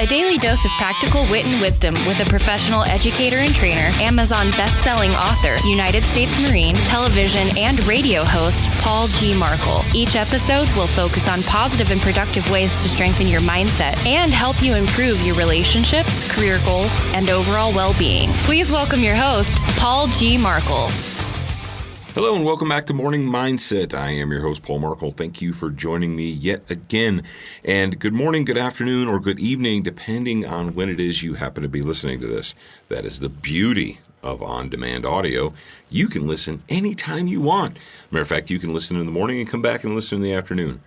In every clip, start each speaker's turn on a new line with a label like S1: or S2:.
S1: daily dose of practical wit and wisdom with a professional educator and trainer, Amazon best-selling author, United States Marine, television and radio host, Paul G. Markel. Each episode will focus on positive and productive ways to strengthen your mindset and help you improve your relationships, career goals, and overall well-being. Please welcome your host, Paul G. Markel.
S2: Hello and welcome back to Morning Mindset. I am your host, Paul Markel. Thank you for joining me yet again. And good morning, good afternoon, or good evening, depending on when it is you happen to be listening to this. That is the beauty of on-demand audio. You can listen anytime you want. Matter of fact, you can listen in the morning and come back and listen in the afternoon.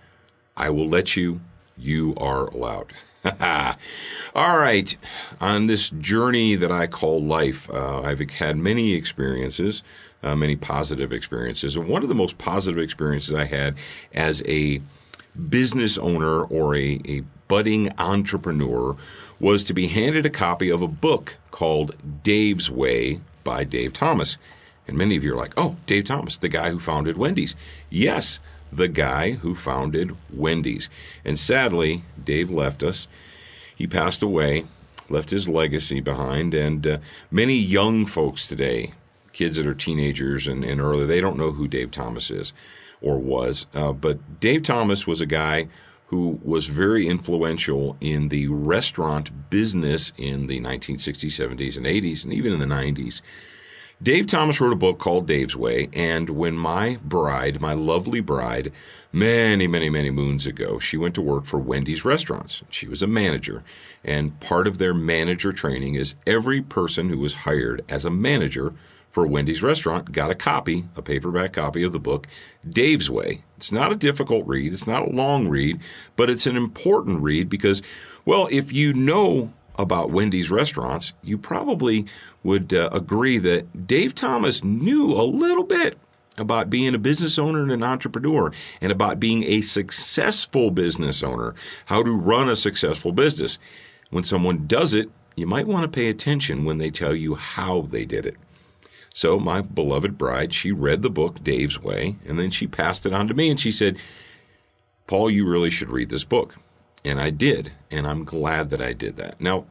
S2: I will let you. You are allowed. All right. On this journey that I call life, I've had many experiences, many positive experiences. And one of the most positive experiences I had as a business owner or a budding entrepreneur was to be handed a copy of a book called Dave's Way by Dave Thomas. And many of you are like, oh, Dave Thomas, the guy who founded Wendy's. Yes, the guy who founded Wendy's. And sadly, Dave left us. He passed away, left his legacy behind. And many young folks today, kids that are teenagers and earlier, they don't know who Dave Thomas is or was. But Dave Thomas was a guy who was very influential in the restaurant business in the 1960s, 70s, and 80s, and even in the 90s. Dave Thomas wrote a book called Dave's Way, and when my bride, my lovely bride, many, many, many moons ago, she went to work for Wendy's restaurants. She was a manager, and part of their manager training is every person who was hired as a manager for a Wendy's restaurant got a copy, a paperback copy of the book, Dave's Way. It's not a difficult read. It's not a long read, but it's an important read because, well, if you know about Wendy's restaurants, you probably would agree that Dave Thomas knew a little bit about being a business owner and an entrepreneur and about being a successful business owner, how to run a successful business. When someone does it, you might want to pay attention when they tell you how they did it. So my beloved bride, she read the book, Dave's Way, and then she passed it on to me, and she said, Paul, you really should read this book. And I did, and I'm glad that I did that. Now,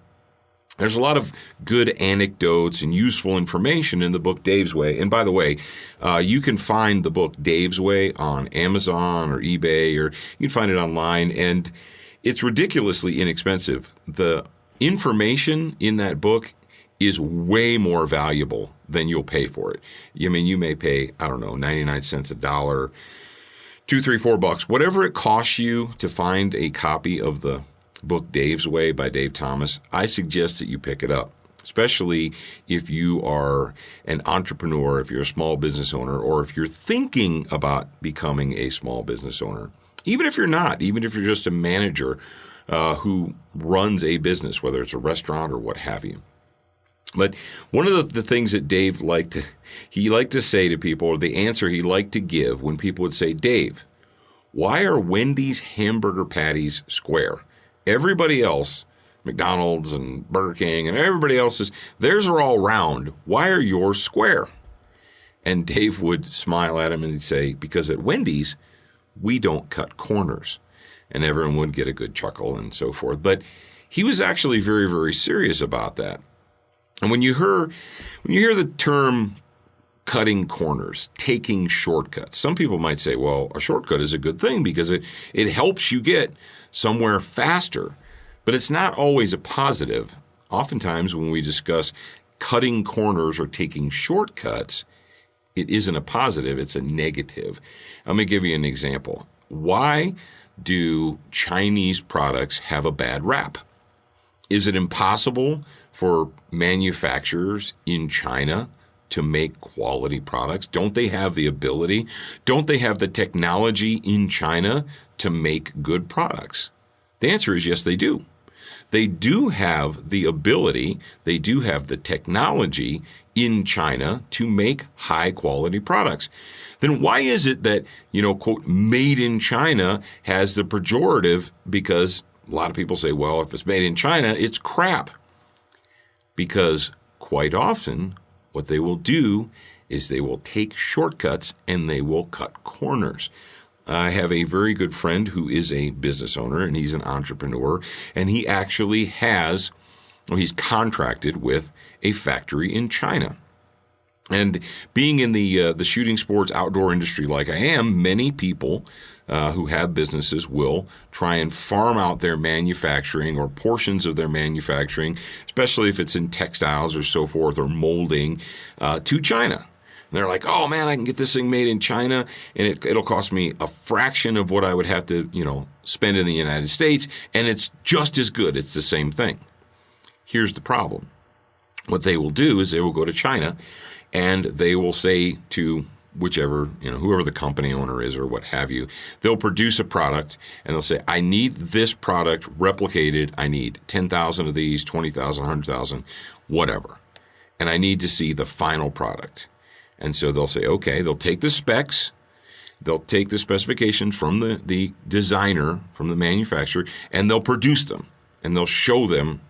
S2: there's a lot of good anecdotes and useful information in the book Dave's Way. And by the way, you can find the book Dave's Way on Amazon or eBay, or you can find it online, and it's ridiculously inexpensive. The information in that book is way more valuable than you'll pay for it. I mean, you may pay, 99 cents, $1, $2, $3, $4, whatever it costs you to find a copy of the book Dave's Way by Dave Thomas. I suggest that you pick it up, especially if you are an entrepreneur, if you're a small business owner, or if you're thinking about becoming a small business owner. Even if you're not, even if you're just a manager who runs a business, whether it's a restaurant or what have you. But one of the things that Dave liked to say to people, or the answer he liked to give when people would say, Dave, why are Wendy's hamburger patties square? Everybody else, McDonald's and Burger King and everybody else's, theirs are all round. Why are yours square? And Dave would smile at him and he'd say, because at Wendy's, we don't cut corners. And everyone would get a good chuckle and so forth. But he was actually very, very serious about that. And when you hear the term cutting corners, taking shortcuts, some people might say, well, a shortcut is a good thing because it helps you get somewhere faster. But it's not always a positive. Oftentimes when we discuss cutting corners or taking shortcuts, it isn't a positive, it's a negative. I'm going to give you an example. Why do Chinese products have a bad rap? Is it impossible for manufacturers in China to make quality products? Don't they have the ability? Don't they have the technology in China to make good products? The answer is yes, they do. They do have the ability, they do have the technology in China to make high quality products. Then why is it that, quote, made in China has the pejorative? Because a lot of people say, well, if it's made in China, it's crap. Because quite often what they will do is they will take shortcuts and they will cut corners. I have a very good friend who is a business owner, and he's an entrepreneur, and he actually he's contracted with a factory in China. And being in the shooting sports outdoor industry like I am, many people who have businesses will try and farm out their manufacturing or portions of their manufacturing, especially if it's in textiles or so forth or molding, to China. And they're like, oh man, I can get this thing made in China and it'll cost me a fraction of what I would have to, spend in the United States, and it's just as good. It's the same thing. Here's the problem. What they will do is they will go to China and they will say to whichever, whoever the company owner is or what have you, they'll produce a product and they'll say, I need this product replicated. I need 10,000 of these, 20,000, 100,000, whatever. And I need to see the final product. And so they'll say, okay, they'll take the specs, they'll take the specifications from the designer, from the manufacturer, and they'll produce them and they'll show them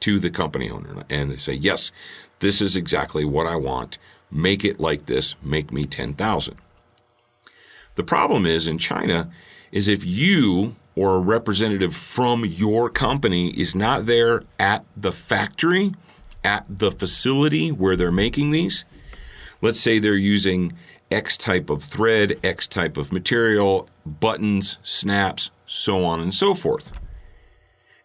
S2: to the company owner. And they say, yes, this is exactly what I want. Make it like this. Make me 10,000. The problem is in China is if you or a representative from your company is not there at the factory, at the facility where they're making these, let's say they're using X type of thread, X type of material, buttons, snaps, so on and so forth.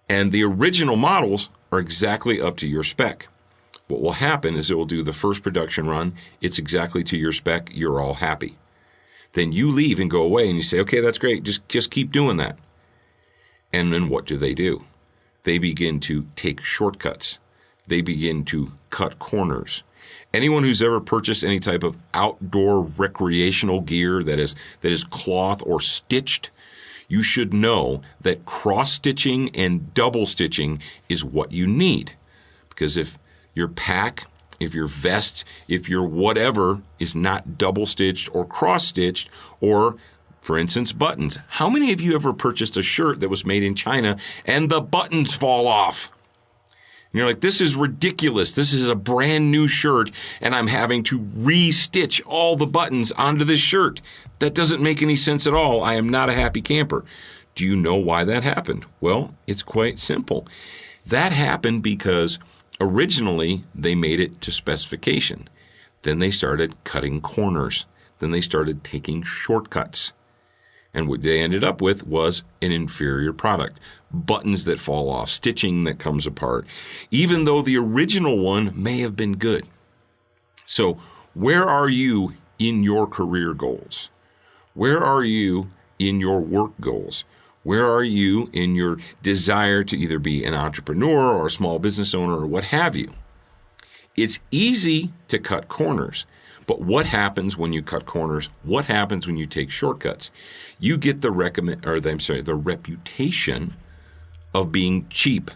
S2: And the original models are exactly up to your spec. What will happen is it will do the first production run. It's exactly to your spec. You're all happy. Then you leave and go away and you say, okay, that's great. Just keep doing that. And then what do? They begin to take shortcuts. They begin to cut corners. Anyone who's ever purchased any type of outdoor recreational gear that is cloth or stitched, you should know that cross-stitching and double-stitching is what you need. Because if your pack, if your vest, if your whatever is not double-stitched or cross-stitched, or, for instance, buttons. How many of you ever purchased a shirt that was made in China and the buttons fall off? And you're like, this is ridiculous. This is a brand new shirt, and I'm having to re-stitch all the buttons onto this shirt. That doesn't make any sense at all. I am not a happy camper. Do you know why that happened? Well, it's quite simple. That happened because originally they made it to specification. Then they started cutting corners. Then they started taking shortcuts. And what they ended up with was an inferior product. Buttons that fall off, stitching that comes apart, even though the original one may have been good. So where are you in your career goals? Where are you in your work goals? Where are you in your desire to either be an entrepreneur or a small business owner or what have you? It's easy to cut corners. But what happens when you cut corners? What happens when you take shortcuts? You get the reputation of being cheap.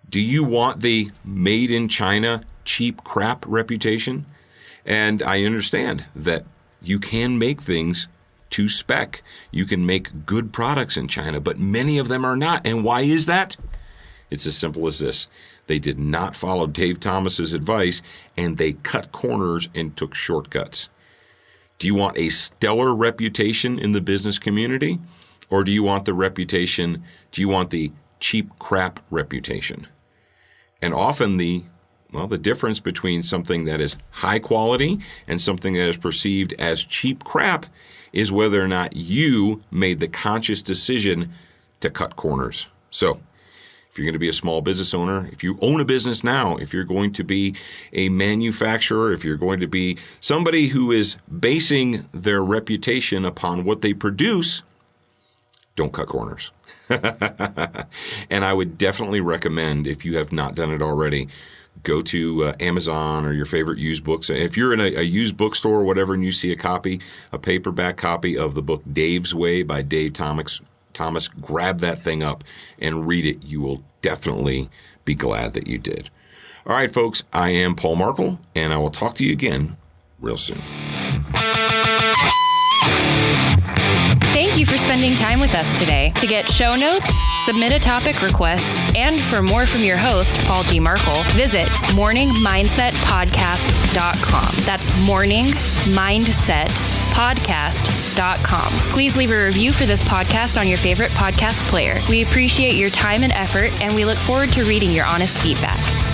S2: Do you want the made in China cheap crap reputation? And I understand that you can make things to spec. You can make good products in China, but many of them are not. And why is that? It's as simple as this. They did not follow Dave Thomas's advice, and they cut corners and took shortcuts. Do you want a stellar reputation in the business community, or do you want the cheap crap reputation? And often the difference between something that is high quality and something that is perceived as cheap crap is whether or not you made the conscious decision to cut corners. So, if you're going to be a small business owner, if you own a business now, if you're going to be a manufacturer, if you're going to be somebody who is basing their reputation upon what they produce, don't cut corners. And I would definitely recommend, if you have not done it already, go to Amazon or your favorite used books. If you're in a used bookstore or whatever and you see a paperback copy of the book Dave's Way by Dave Thomas, grab that thing up and read it. You will definitely be glad that you did. All right, folks, I am Paul Markel, and I will talk to you again real soon.
S1: Thank you for spending time with us today. To get show notes, submit a topic request, and for more from your host, Paul G. Markel, visit morningmindsetpodcast.com. That's morningmindsetpodcast.com. podcast.com. Please leave a review for this podcast on your favorite podcast player. We appreciate your time and effort, and we look forward to reading your honest feedback.